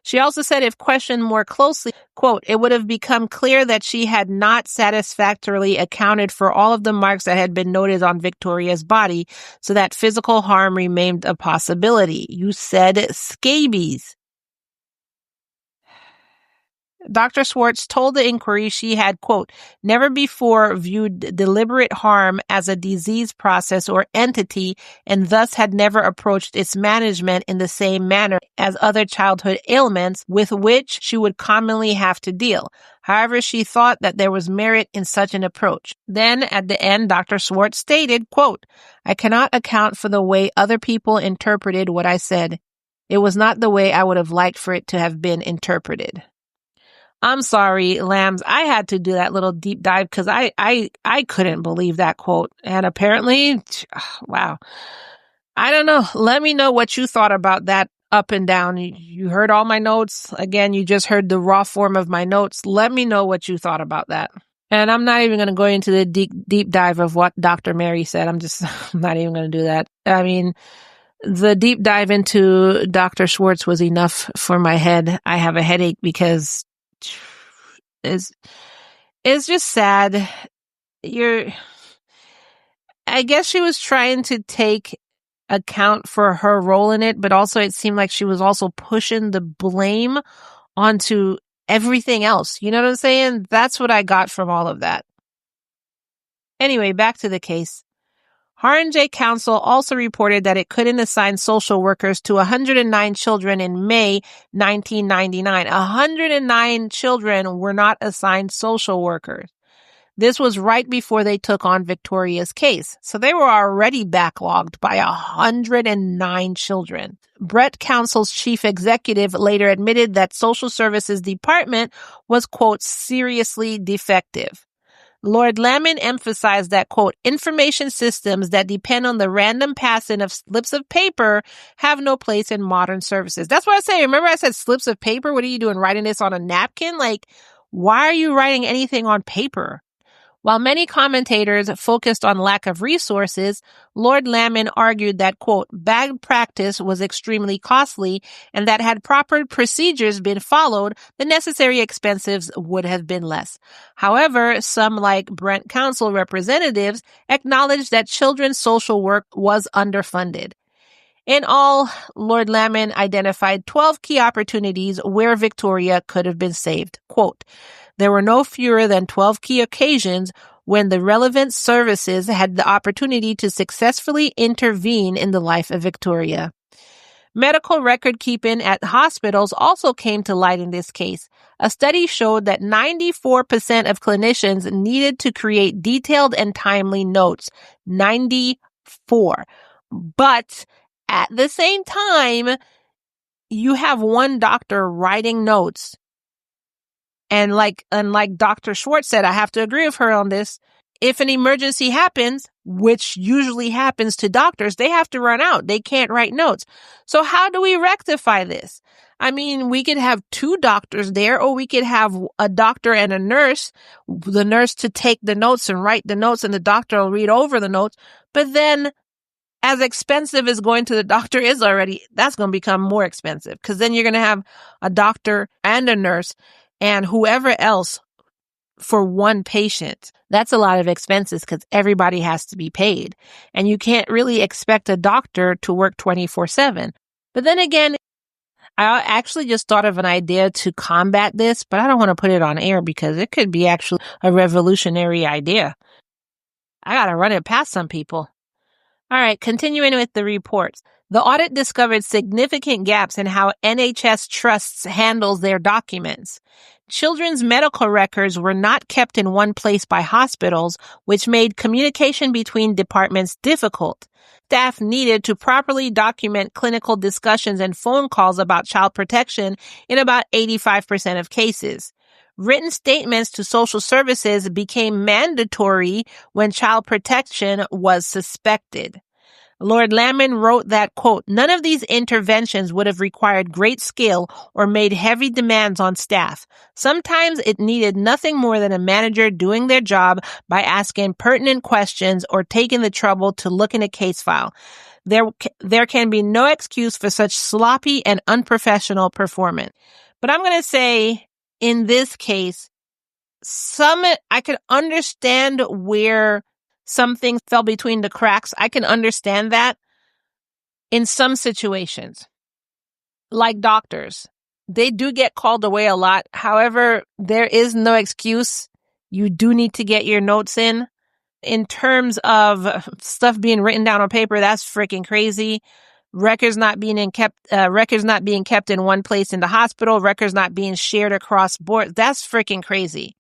she also said if questioned more closely, quote, it would have become clear that she had not satisfactorily accounted for all of the marks that had been noted on Victoria's body, so that physical harm remained a possibility. You said scabies. Dr. Schwartz told the inquiry she had, quote, never before viewed deliberate harm as a disease process or entity, and thus had never approached its management in the same manner as other childhood ailments with which she would commonly have to deal. However, she thought that there was merit in such an approach. Then, at the end, Dr. Schwartz stated, quote, I cannot account for the way other people interpreted what I said. It was not the way I would have liked for it to have been interpreted. I'm sorry, lambs. I had to do that little deep dive because I couldn't believe that quote. And apparently, wow. I don't know. Let me know what you thought about that up and down. You heard all my notes. Again, you just heard the raw form of my notes. Let me know what you thought about that. And I'm not even going to go into the deep dive of what Dr. Mary said. I'm not even going to do that. I mean, the deep dive into Dr. Schwartz was enough for my head. I have a headache because it's just sad. I guess she was trying to take account for her role in it, but also it seemed like she was also pushing the blame onto everything else. You know what I'm saying? That's what I got from all of that. Anyway, back to the case. R&J Council also reported that it couldn't assign social workers to 109 children in May 1999. 109 children were not assigned social workers. This was right before they took on Victoria's case. So they were already backlogged by 109 children. Brett Council's chief executive later admitted that social services department was, quote, seriously defective. Lord Lamon emphasized that, quote, information systems that depend on the random passing of slips of paper have no place in modern services. That's what I say. Remember I said slips of paper? What are you doing, writing this on a napkin? Like, why are you writing anything on paper? While many commentators focused on lack of resources, Lord Lamon argued that, quote, bad practice was extremely costly and that had proper procedures been followed, the necessary expenses would have been less. However, some, like Brent Council representatives, acknowledged that children's social work was underfunded. In all, Lord Lamon identified 12 key opportunities where Victoria could have been saved. Quote, there were no fewer than 12 key occasions when the relevant services had the opportunity to successfully intervene in the life of Victoria. Medical record keeping at hospitals also came to light in this case. A study showed that 94% of clinicians needed to create detailed and timely notes. 94. But at the same time, you have one doctor writing notes. And like Dr. Schwartz said, I have to agree with her on this. If an emergency happens, which usually happens to doctors, they have to run out. They can't write notes. So how do we rectify this? I mean, we could have two doctors there, or we could have a doctor and a nurse, the nurse to take the notes and write the notes, and the doctor will read over the notes. But then, as expensive as going to the doctor is already, that's going to become more expensive, because then you're going to have a doctor and a nurse and whoever else for one patient. That's a lot of expenses because everybody has to be paid. And you can't really expect a doctor to work 24/7. But then again, I actually just thought of an idea to combat this, but I don't want to put it on air because it could be actually a revolutionary idea. I got to run it past some people. All right, continuing with the reports. The audit discovered significant gaps in how NHS trusts handles their documents. Children's medical records were not kept in one place by hospitals, which made communication between departments difficult. Staff needed to properly document clinical discussions and phone calls about child protection in about 85% of cases. Written statements to social services became mandatory when child protection was suspected. Lord Lamon wrote that, quote, none of these interventions would have required great skill or made heavy demands on staff. Sometimes it needed nothing more than a manager doing their job by asking pertinent questions or taking the trouble to look in a case file. There can be no excuse for such sloppy and unprofessional performance. But I'm going to say, in this case, I could understand where some things fell between the cracks. I can understand that in some situations. Like doctors, they do get called away a lot. However, there is no excuse. You do need to get your notes in. In terms of stuff being written down on paper, that's freaking crazy. Records not being kept in one place in the hospital, records not being shared across boards, that's freaking crazy.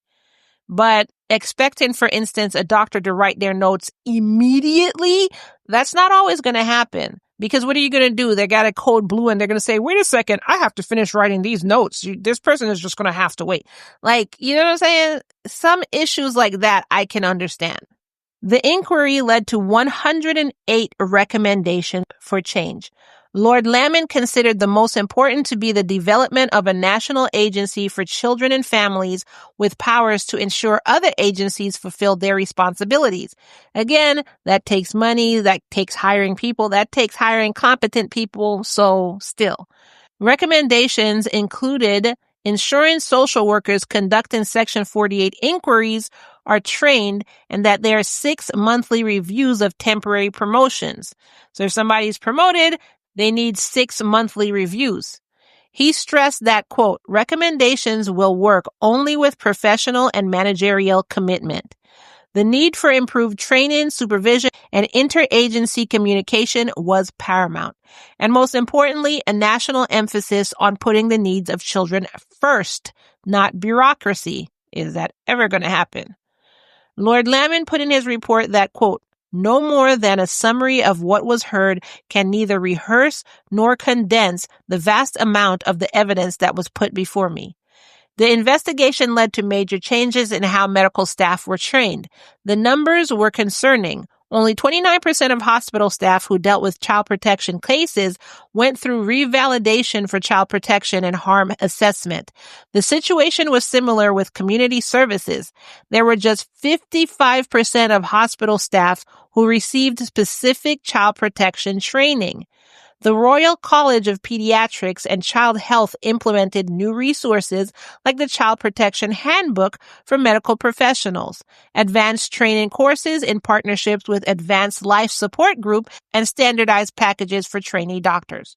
But expecting, for instance, a doctor to write their notes immediately, that's not always going to happen. Because what are you going to do? They got a code blue and they're going to say, wait a second, I have to finish writing these notes. This person is just going to have to wait. Like, you know what I'm saying? Some issues like that I can understand. The inquiry led to 108 recommendations for change. Lord Lamon considered the most important to be the development of a national agency for children and families with powers to ensure other agencies fulfill their responsibilities. Again, that takes money, that takes hiring people, that takes hiring competent people, so still. Recommendations included ensuring social workers conducting Section 48 inquiries are trained and that there are 6 monthly reviews of temporary promotions. So if somebody's promoted, they need 6 monthly reviews. He stressed that, quote, recommendations will work only with professional and managerial commitment. The need for improved training, supervision, and interagency communication was paramount. And most importantly, a national emphasis on putting the needs of children first, not bureaucracy. Is that ever going to happen? Lord Lamon put in his report that, quote, no more than a summary of what was heard can neither rehearse nor condense the vast amount of the evidence that was put before me. The investigation led to major changes in how medical staff were trained. The numbers were concerning. Only 29% of hospital staff who dealt with child protection cases went through revalidation for child protection and harm assessment. The situation was similar with community services. There were just 55% of hospital staff who received specific child protection training. The Royal College of Pediatrics and Child Health implemented new resources like the Child Protection Handbook for medical professionals, advanced training courses in partnerships with Advanced Life Support Group, and standardized packages for trainee doctors.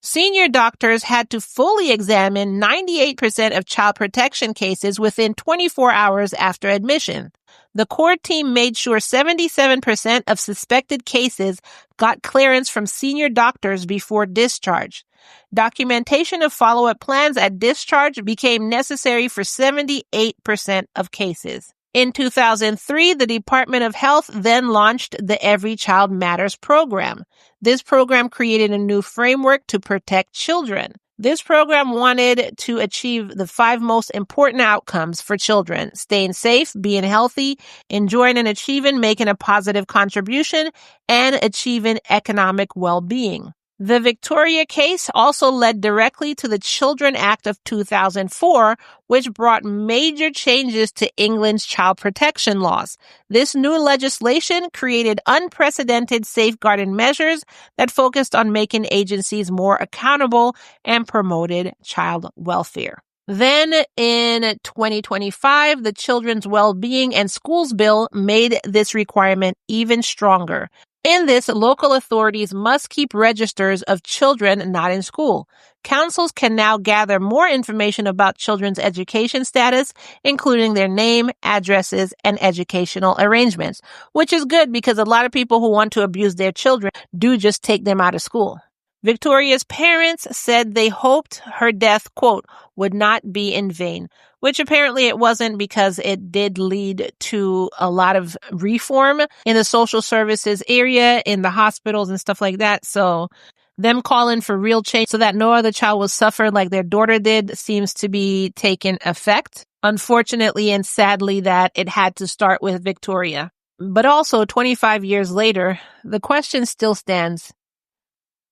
Senior doctors had to fully examine 98% of child protection cases within 24 hours after admission. The core team made sure 77% of suspected cases got clearance from senior doctors before discharge. Documentation of follow-up plans at discharge became necessary for 78% of cases. In 2003, the Department of Health then launched the Every Child Matters program. This program created a new framework to protect children. This program wanted to achieve the 5 most important outcomes for children: staying safe, being healthy, enjoying and achieving, making a positive contribution, and achieving economic well-being. The Victoria case also led directly to the Children Act of 2004, which brought major changes to England's child protection laws. This new legislation created unprecedented safeguarding measures that focused on making agencies more accountable and promoted child welfare. Then in 2025, the Children's Wellbeing and Schools Bill made this requirement even stronger. In this, local authorities must keep registers of children not in school. Councils can now gather more information about children's education status, including their name, addresses, and educational arrangements, which is good because a lot of people who want to abuse their children do just take them out of school. Victoria's parents said they hoped her death, quote, would not be in vain, which apparently it wasn't, because it did lead to a lot of reform in the social services area, in the hospitals and stuff like that. So them calling for real change so that no other child will suffer like their daughter did seems to be taking effect. Unfortunately and sadly that it had to start with Victoria. But also 25 years later, the question still stands.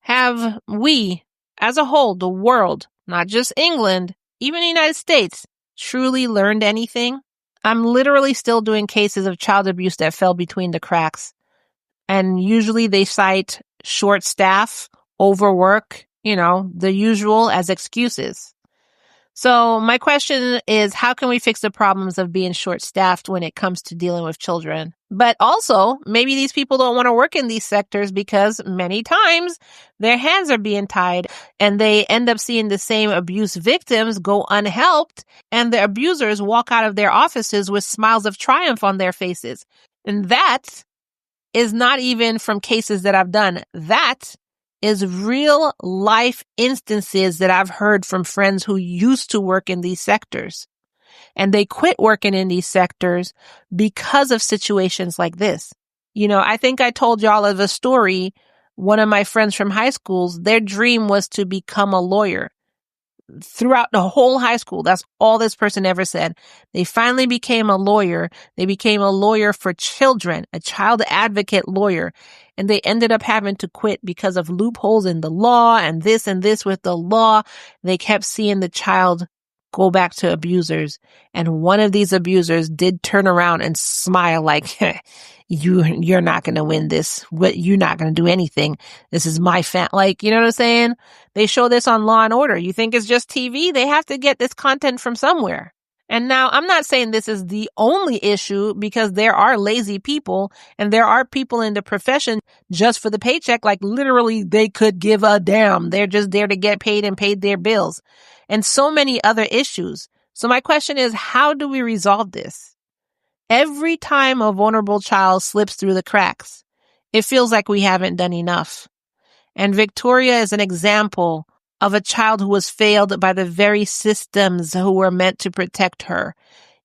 Have we, as a whole, the world, not just England, even the United States, truly learned anything? I'm literally still doing cases of child abuse that fell between the cracks. And usually they cite short staff, overwork, the usual as excuses. So my question is, how can we fix the problems of being short-staffed when it comes to dealing with children? But also, maybe these people don't want to work in these sectors because many times their hands are being tied and they end up seeing the same abuse victims go unhelped, and the abusers walk out of their offices with smiles of triumph on their faces. And that is not even from cases that I've done. That is real life instances that I've heard from friends who used to work in these sectors. And they quit working in these sectors because of situations like this. I think I told y'all of a story. One of my friends from high schools, their dream was to become a lawyer. Throughout the whole high school, that's all this person ever said. They finally became a lawyer. They became a lawyer for children, a child advocate lawyer. And they ended up having to quit because of loopholes in the law and this with the law. They kept seeing the child go back to abusers. And one of these abusers did turn around and smile like, you're not going to win this. You're not going to do anything. This is my you know what I'm saying? They show this on Law and Order. You think it's just TV? They have to get this content from somewhere. And now I'm not saying this is the only issue, because there are lazy people and there are people in the profession just for the paycheck. Like literally they could give a damn. They're just there to get paid and paid their bills, and so many other issues. So my question is, how do we resolve this? Every time a vulnerable child slips through the cracks, it feels like we haven't done enough. And Victoria is an example of a child who was failed by the very systems who were meant to protect her.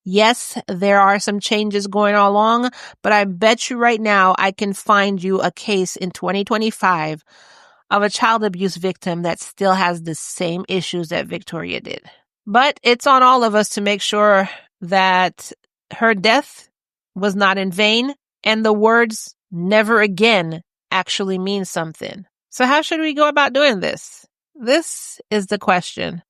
Yes, there are some changes going along, but I bet you right now I can find you a case in 2025 of a child abuse victim that still has the same issues that Victoria did. But it's on all of us to make sure that her death was not in vain and the words "never again" actually mean something. So how should we go about doing this? This is the question.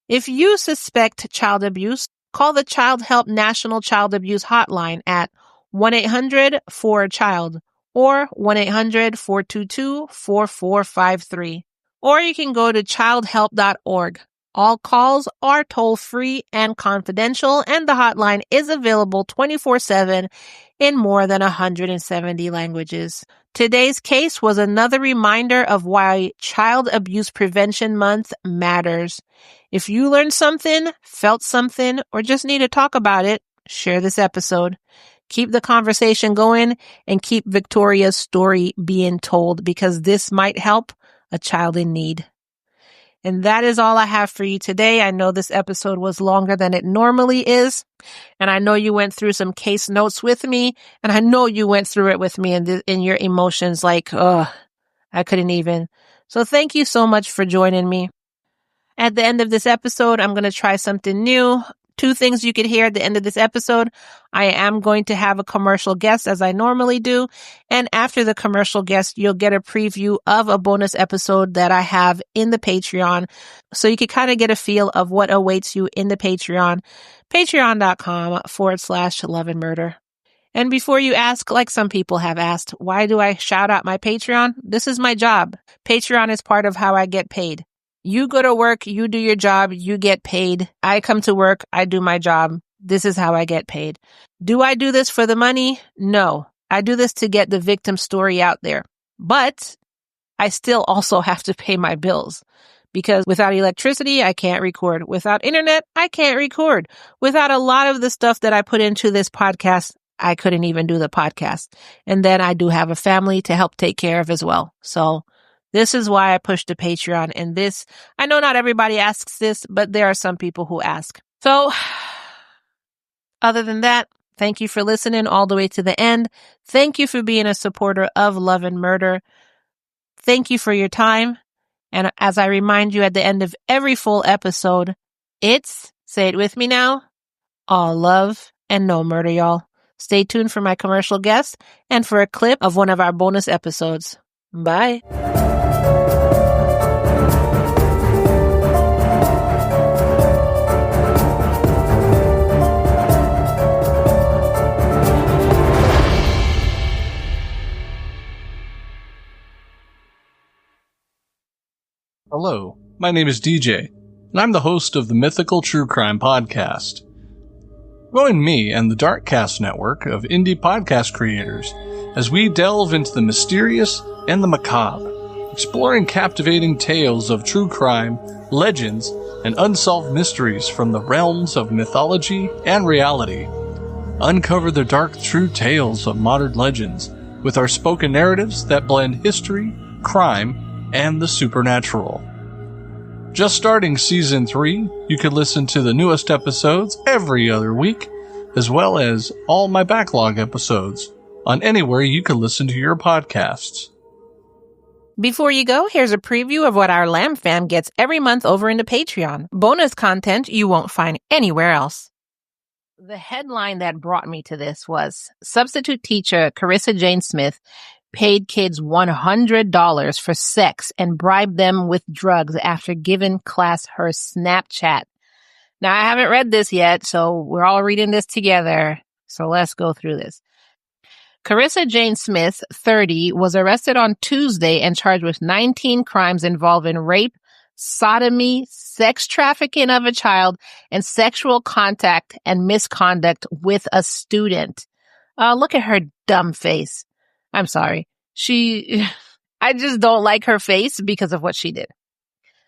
If you suspect child abuse, call the Child Help National Child Abuse Hotline at 1-800-4-CHILD or 1-800-422-4453. Or you can go to childhelp.org. All calls are toll-free and confidential, and the hotline is available 24/7 in more than 170 languages. Today's case was another reminder of why Child Abuse Prevention Month matters. If you learned something, felt something, or just need to talk about it, share this episode. Keep the conversation going and keep Victoria's story being told, because this might help a child in need. And that is all I have for you today. I know this episode was longer than it normally is. And I know you went through some case notes with me. And I know you went through it with me in your emotions like, oh, I couldn't even. So thank you so much for joining me. At the end of this episode, I'm going to try something new. 2 things you could hear at the end of this episode. I am going to have a commercial guest as I normally do. And after the commercial guest, you'll get a preview of a bonus episode that I have in the Patreon. So you can kind of get a feel of what awaits you in the Patreon. Patreon.com/love and murder. And before you ask, like some people have asked, why do I shout out my Patreon? This is my job. Patreon is part of how I get paid. You go to work, you do your job, you get paid. I come to work, I do my job. This is how I get paid. Do I do this for the money? No. I do this to get the victim story out there. But I still also have to pay my bills, because without electricity, I can't record. Without internet, I can't record. Without a lot of the stuff that I put into this podcast, I couldn't even do the podcast. And then I do have a family to help take care of as well. So this is why I push the Patreon. And this, I know not everybody asks this, but there are some people who ask. So other than that, thank you for listening all the way to the end. Thank you for being a supporter of Love and Murder. Thank you for your time. And as I remind you at the end of every full episode, it's, say it with me now, all love and no murder, y'all. Stay tuned for my commercial guest and for a clip of one of our bonus episodes. Bye. Hello, my name is DJ, and I'm the host of the Mythical True Crime Podcast. Join me and the Darkcast network of indie podcast creators as we delve into the mysterious and the macabre, exploring captivating tales of true crime, legends, and unsolved mysteries from the realms of mythology and reality. Uncover the dark true tales of modern legends with our spoken narratives that blend history, crime, and the supernatural. Just starting Season 3, you can listen to the newest episodes every other week, as well as all my backlog episodes on anywhere you can listen to your podcasts. Before you go, here's a preview of what our Lamb fam gets every month over into Patreon. Bonus content you won't find anywhere else. The headline that brought me to this was, substitute teacher Carissa Jane Smith paid kids $100 for sex and bribed them with drugs after giving class her Snapchat. Now, I haven't read this yet, so we're all reading this together. So let's go through this. Carissa Jane Smith, 30, was arrested on Tuesday and charged with 19 crimes involving rape, sodomy, sex trafficking of a child, and sexual contact and misconduct with a student. Look at her dumb face. I'm sorry. I just don't like her face because of what she did.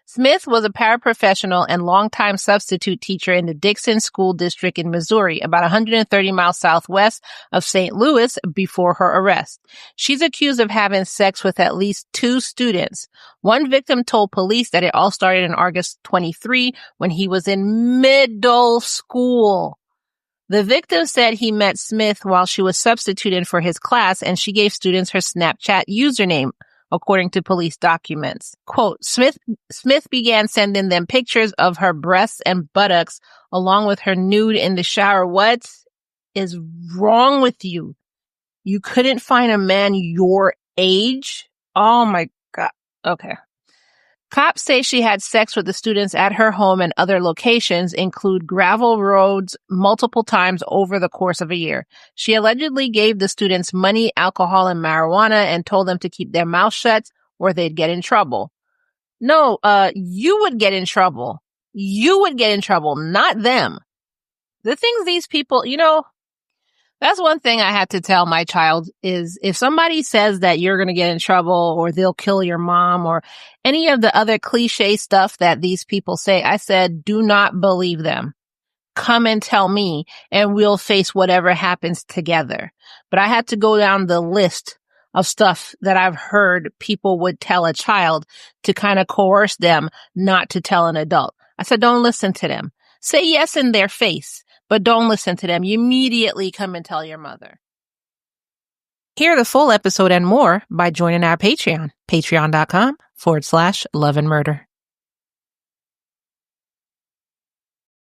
Smith was a paraprofessional and longtime substitute teacher in the Dixon School District in Missouri, about 130 miles southwest of St. Louis, before her arrest. She's accused of having sex with at least 2 students. One victim told police that it all started in August 23 when he was in middle school. The victim said he met Smith while she was substituting for his class, and she gave students her Snapchat username, according to police documents. Quote, Smith began sending them pictures of her breasts and buttocks along with her nude in the shower. What is wrong with you? You couldn't find a man your age? Oh my God. Okay. Cops say she had sex with the students at her home, and other locations include gravel roads multiple times over the course of a year. She allegedly gave the students money, alcohol, and marijuana and told them to keep their mouths shut or they'd get in trouble. No, you would get in trouble. You would get in trouble, not them. The things these people, that's one thing I had to tell my child is if somebody says that you're going to get in trouble or they'll kill your mom or any of the other cliche stuff that these people say, I said, do not believe them. come and tell me and we'll face whatever happens together. But I had to go down the list of stuff that I've heard people would tell a child to kind of coerce them not to tell an adult. I said, don't listen to them. Say yes in their face, but don't listen to them. You immediately come and tell your mother. Hear the full episode and more by joining our Patreon, patreon.com/loveandmurder.